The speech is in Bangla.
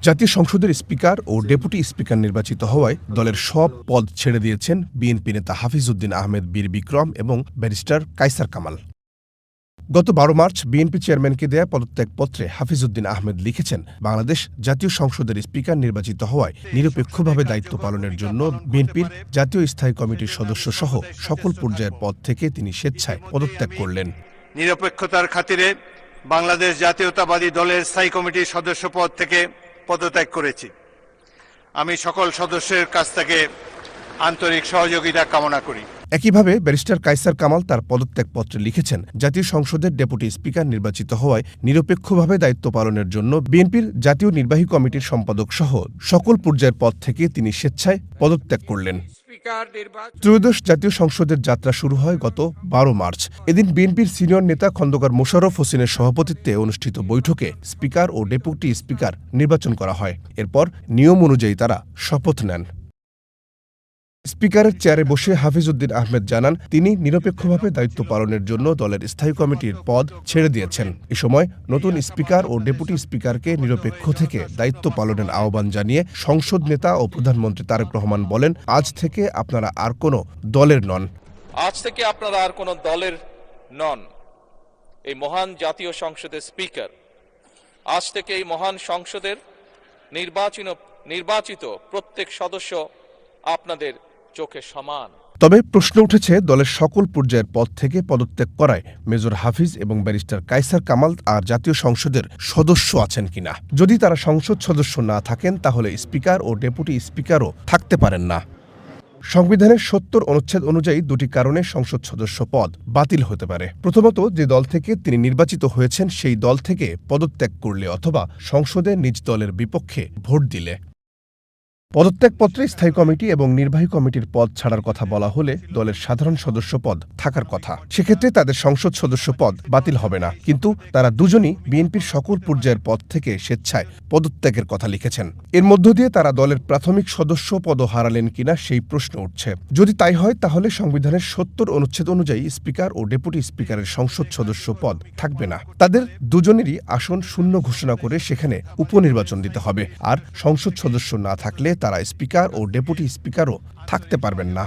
জাতীয় সংসদের স্পিকার ও ডেপুটি স্পিকার নির্বাচিত হওয়ায় দলের সব পদ ছেড়ে দিয়েছেন বিএনপি নেতা হাফিজ উদ্দিন আহমেদ বীর বিক্রম এবং ব্যারিস্টার কায়সার কামাল। গত ১২ মার্চ বিএনপি চেয়ারম্যানকে দেয়া পদত্যাগপত্রে হাফিজ উদ্দিন আহমেদ লিখেছেন, বাংলাদেশ জাতীয় সংসদের স্পিকার নির্বাচিত হওয়ায় নিরপেক্ষভাবে দায়িত্ব পালনের জন্য বিএনপির জাতীয় স্থায়ী কমিটির সদস্যসহ সকল পর্যায়ের পদ থেকে তিনি স্বেচ্ছায় পদত্যাগ করলেন। নিরপেক্ষতার খাতিরে বাংলাদেশ জাতীয়তাবাদী দলের স্থায়ী কমিটির সদস্য পদ থেকে পদত্যাগ করেছি। আমি সকল সদস্যের কাছ থেকে আন্তরিক সহযোগিতা কামনা করি। একইভাবে ব্যারিস্টার কায়সার কামাল তার পদত্যাগপত্রে লিখেছেন, জাতীয় সংসদের ডেপুটি স্পিকার নির্বাচিত হওয়ায় নিরপেক্ষভাবে দায়িত্ব পালনের জন্য বিএনপির জাতীয় নির্বাহী কমিটির সম্পাদক সহ সকল পর্যায়ের পদ থেকে তিনি স্বেচ্ছায় পদত্যাগ করলেন। ত্রয়োদশ জাতীয় সংসদের যাত্রা শুরু হয় গত ১২ মার্চ। এদিন বিএনপির সিনিয়র নেতা খন্দকার মোশাররফ হোসেনের সভাপতিত্বে অনুষ্ঠিত বৈঠকে স্পিকার ও ডেপুটি স্পিকার নির্বাচন করা হয়। এরপর নিয়ম অনুযায়ী তারা শপথ নেন। স্পিকারের চেয়ারে বসে হাফিজ উদ্দিন আহমেদ জানান, তিনি নিরপেক্ষভাবে দায়িত্ব পালনের জন্য দলের স্থায়ী কমিটির পদ ছেড়ে দিয়েছেন। এ সময় নতুন স্পিকার ও ডেপুটি স্পিকারকে নিরপেক্ষ থেকে দায়িত্ব পালনের আহ্বান জানিয়ে সংসদ নেতা ও প্রধানমন্ত্রী তারেক রহমান বলেন, আজ থেকে আপনারা আর কোনো দলের নন। আজ থেকে আপনারা আর কোনো দলের নন। এই মহান জাতীয় সংসদের স্পিকার, আজ থেকে এই মহান সংসদের নির্বাচিত প্রত্যেক সদস্য আপনাদের চোখে সমান। তবে প্রশ্ন উঠেছে, দলের সকল পর্যায়ের পদ থেকে পদত্যাগ করায় মেজর হাফিজ এবং ব্যারিস্টার কায়সার কামাল আর জাতীয় সংসদের সদস্য আছেন কিনা। যদি তারা সংসদ সদস্য না থাকেন, তাহলে স্পিকার ও ডেপুটি স্পিকারও থাকতে পারেন না। সংবিধানের ৭০ অনুচ্ছেদ অনুযায়ী দুটি কারণে সংসদ সদস্য পদ বাতিল হতে পারে। প্রথমত, যে দল থেকে তিনি নির্বাচিত হয়েছেন সেই দল থেকে পদত্যাগ করলে অথবা সংসদে নিজ দলের বিপক্ষে ভোট দিলে। পদত্যাগপত্রে স্থায়ী কমিটি এবং নির্বাহী কমিটির পদ ছাড়ার কথা বলা হলে দলের সাধারণ সদস্য পদ থাকার কথা। সেক্ষেত্রে তাদের সংসদ সদস্য পদ বাতিল হবে না, কিন্তু তারা দুজনই বিএনপির সকল পর্যায়ের পদ থেকে স্বেচ্ছায় পদত্যাগের কথা লিখেছেন। এর মধ্য দিয়ে তারা দলের প্রাথমিক সদস্য পদও হারালেন কিনা সেই প্রশ্ন উঠছে। যদি তাই হয়, তাহলে সংবিধানের ৭০ অনুচ্ছেদ অনুযায়ী স্পিকার ও ডেপুটি স্পিকারের সংসদ সদস্য পদ থাকবে না। তাদের দুজনেরই আসন শূন্য ঘোষণা করে সেখানে উপনির্বাচন দিতে হবে। আর সংসদ সদস্য না থাকলে তারা স্পিকার ও ডেপুটি স্পিকারও থাকতে পারবেন না।